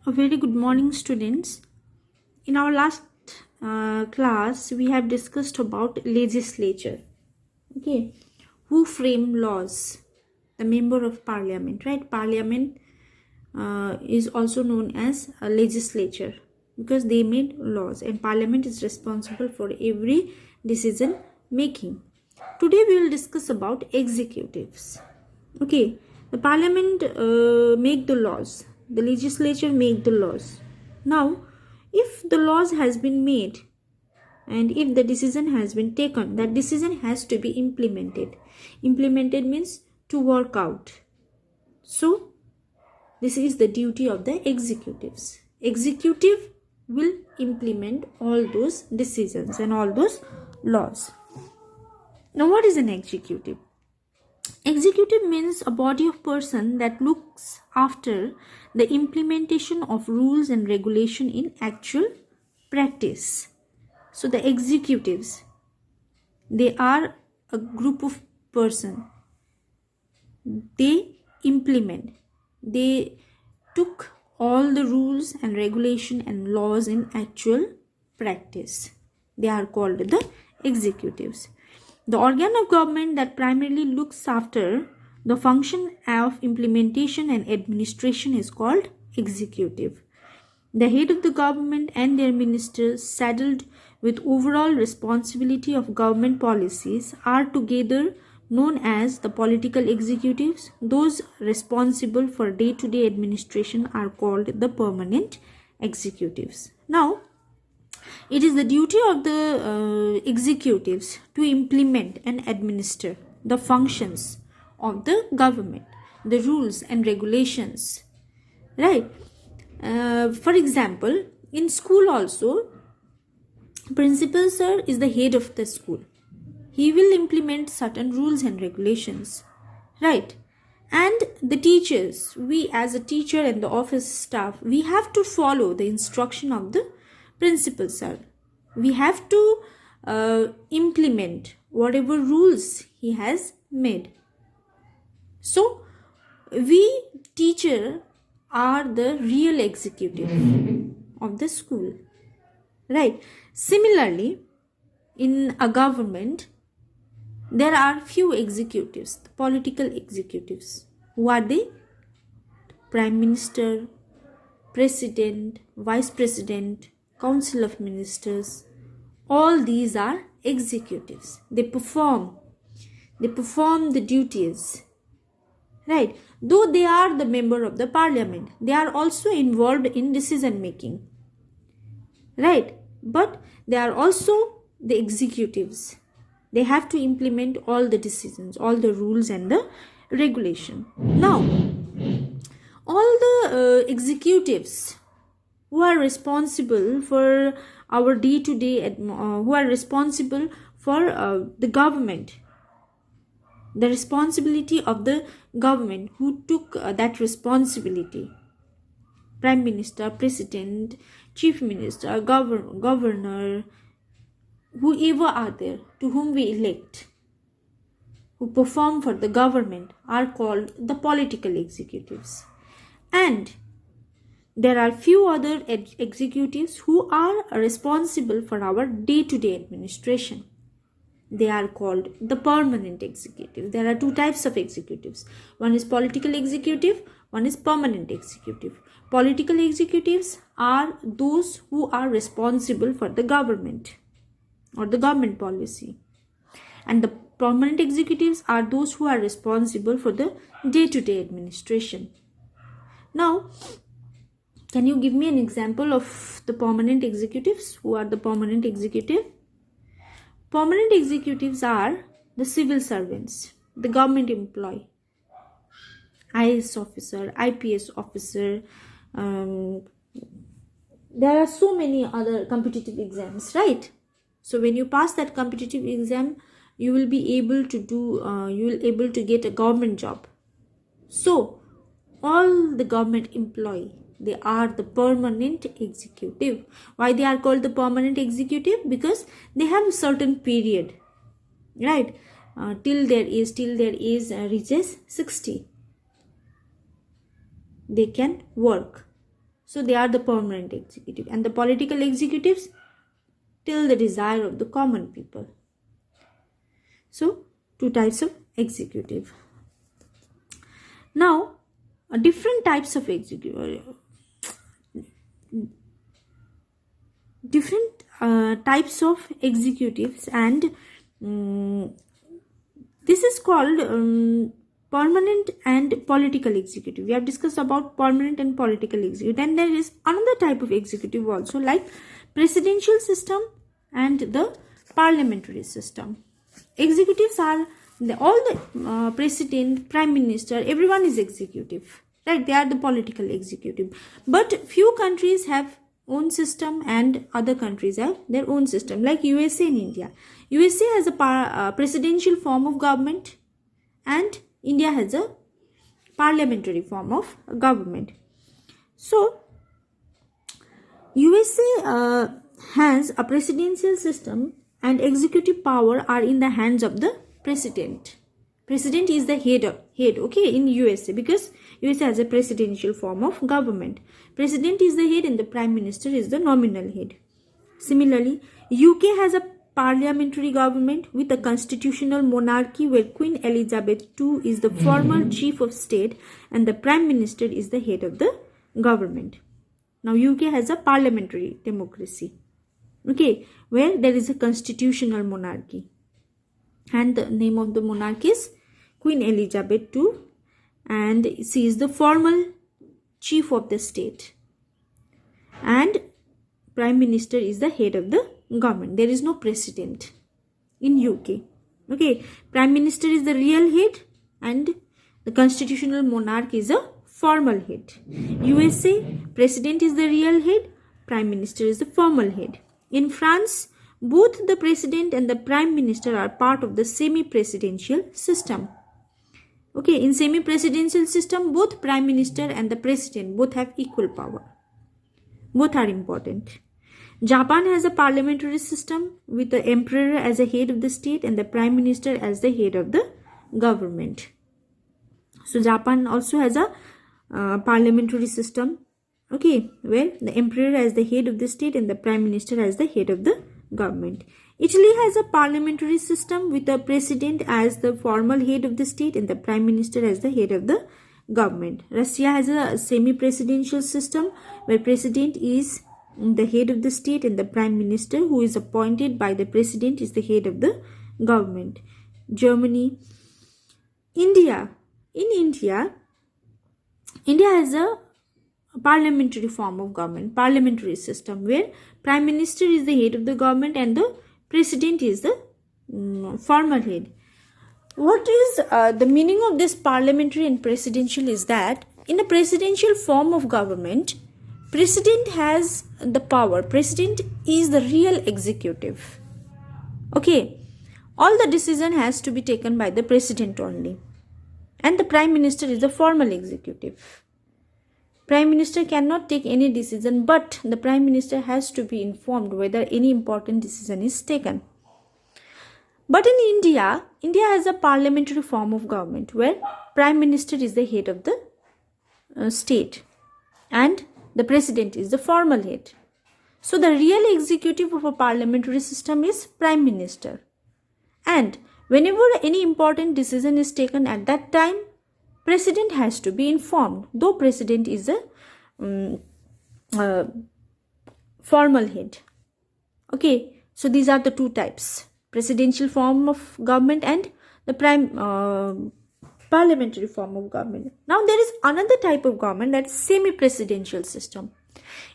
A very good morning, students. In our last class, we have discussed about legislature. Okay, who frame laws? The member of parliament, right? Parliament is also known as a legislature because they made laws, and parliament is responsible for every decision making. Today, we will discuss about executives. Okay, the parliament make the laws. The legislature make the laws. Now, if the laws has been made and if the decision has been taken, that decision has to be implemented. Implemented means to work out. So, this is the duty of the executives. Executive will implement all those decisions and all those laws. Now, what is an executive? Executive means a body of person that looks after the implementation of rules and regulation in actual practice. So the executives, they are a group of person. They implement. They took all the rules and regulation and laws in actual practice. They are called the executives. The organ of government that primarily looks after the function of implementation and administration is called executive. The head of the government and their ministers, saddled with overall responsibility of government policies, are together known as the political executives. Those responsible for day-to-day administration are called the permanent executives. Now, it is the duty of the executives to implement and administer the functions of the government, the rules and regulations, right? For example, in school also, principal sir is the head of the school. He will implement certain rules and regulations, right? And the teachers, we as a teacher and the office staff, we have to follow the instruction of the principal sir. We have to implement whatever rules he has made. So, we teacher are the real executive of the school, right? Similarly, in a government, there are few executives, the political executives. Who are they? Prime Minister, President, Vice President, Council of Ministers. All these are executives. They perform the duties, right? Though they are the member of the parliament, they are also involved in decision making, right? But they are also the executives. They have to implement all the decisions, all the rules and the regulation. Now, all the executives who are responsible for our day-to-day, who are responsible for the government, the responsibility of the government, who took that responsibility: Prime Minister, President, Chief Minister, Governor, whoever are there, to whom we elect, who perform for the government, are called the political executives. And there are few other executives who are responsible for our day-to-day administration. They are called the permanent executive. There are two types of executives. One is political executive, one is permanent executive. Political executives are those who are responsible for the government or the government policy. And the permanent executives are those who are responsible for the day-to-day administration. Now, can you give me an example of the permanent executives? Who are the permanent executive? Permanent executives are the civil servants, the government employee, IAS officer, IPS officer. There are so many other competitive exams, right? So when you pass that competitive exam, you will be able to get a government job. So all the government employee, they are the permanent executive. Why they are called the permanent executive? Because they have a certain period, right? Till there is reaches 60, they can work. So they are the permanent executive, and the political executives till the desire of the common people. So two types of executive. Now different types of executive, different types of executives, and this is called permanent and political executive. We have discussed about permanent and political executive, and there is another type of executive also, like presidential system and the parliamentary system. Executives are all the president, prime minister, everyone is executive, right? They are the political executive, but few countries have own system and other countries have their own system, like USA and India. USA has a presidential form of government, and India has a parliamentary form of government. So USA has a presidential system, and executive power are in the hands of the president. President is the head, okay, in USA, because USA has a presidential form of government. President is the head and the prime minister is the nominal head. Similarly, UK has a parliamentary government with a constitutional monarchy where Queen Elizabeth II is the formal chief of state and the prime minister is the head of the government. Now UK has a parliamentary democracy, okay, where there is a constitutional monarchy, and the name of the monarch is Queen Elizabeth II, and she is the formal chief of the state, and prime minister is the head of the government. There is no president in UK, okay. Prime minister is the real head and the constitutional monarch is a formal head. USA, president is the real head, prime minister is the formal head. In France, both the president and the prime minister are part of the semi-presidential system. Okay, in semi-presidential system, both prime minister and the president both have equal power. Both are important. Japan has a parliamentary system with the emperor as a head of the state and the prime minister as the head of the government. So Japan also has a parliamentary system, okay, where the emperor as the head of the state and the prime minister as the head of the government. Italy has a parliamentary system with the president as the formal head of the state and the prime minister as the head of the government. Russia has a semi-presidential system where president is the head of the state and the prime minister, who is appointed by the president, is the head of the government. Germany. India. In India has a parliamentary form of government, parliamentary system, where prime minister is the head of the government and the president is the formal head. What is the meaning of this parliamentary and presidential is that in a presidential form of government, president has the power. President is the real executive, okay. All the decision has to be taken by the president only, and the prime minister is the formal executive. Prime minister cannot take any decision, but the prime minister has to be informed whether any important decision is taken. But in India has a parliamentary form of government where prime minister is the head of the state and the president is the formal head. So the real executive of a parliamentary system is prime minister. And whenever any important decision is taken at that time, president has to be informed, though president is a formal head. Okay, so these are the two types: presidential form of government and the parliamentary form of government. Now there is another type of government, that's semi-presidential system.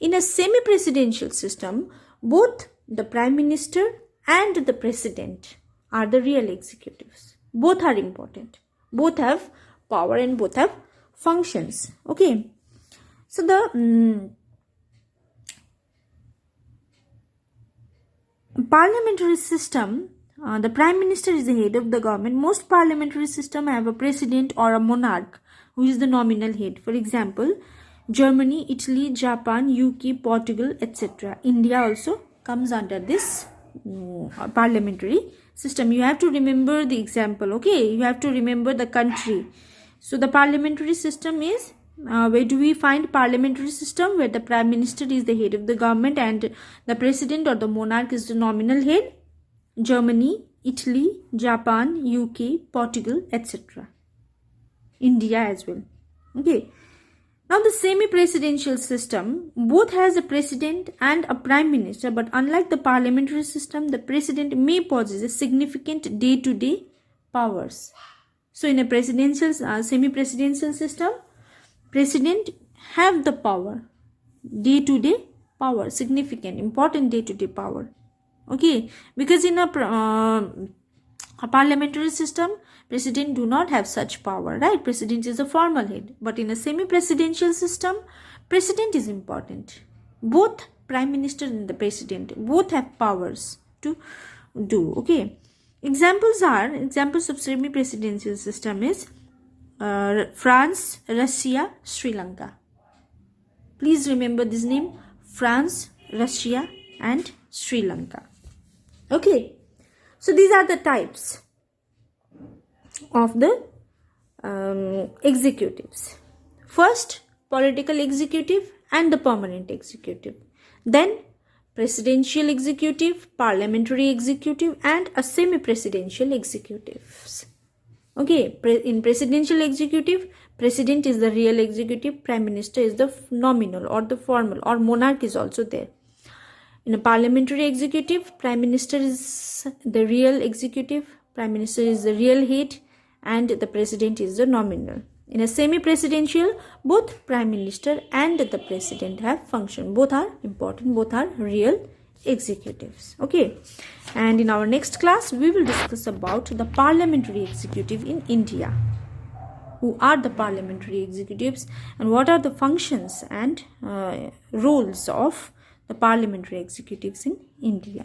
In a semi-presidential system, both the prime minister and the president are the real executives. Both are important. Both have power and both have functions. Okay. So the parliamentary system, the prime minister is the head of the government. Most parliamentary systems have a president or a monarch who is the nominal head. For example, Germany, Italy, Japan, UK, Portugal, etc. India also comes under this parliamentary system. You have to remember the example, okay? You have to remember the country. So the parliamentary system is Where do we find parliamentary system? Where the prime minister is the head of the government and the president or the monarch is the nominal head. Germany, Italy, Japan, UK, Portugal, etc. India as well. Okay. Now the semi-presidential system both has a president and a prime minister, but unlike the parliamentary system, the president may possess a significant day-to-day powers. So in a presidential, semi-presidential system, president have the power, day-to-day power, significant, important day-to-day power. Okay, because in a parliamentary system, president do not have such power, right? President is a formal head, but in a semi-presidential system, president is important. Both prime minister and the president both have powers to do. Okay, examples of semi-presidential system is France, Russia, Sri Lanka. Please remember this name: France, Russia, and Sri Lanka. Okay, so these are the types of the executives. First, political executive and the permanent executive. Then, presidential executive, parliamentary executive, and a semi-presidential executives. Okay, in presidential executive, president is the real executive, prime minister is the nominal or the formal, or monarch is also there. In a parliamentary executive, prime minister is the real executive, prime minister is the real head, and the president is the nominal. In a semi-presidential, both prime minister and the president have function. Both are important, both are real executives. Okay, and in our next class, we will discuss about the parliamentary executive in India. Who are the parliamentary executives and what are the functions and roles of the parliamentary executives in India.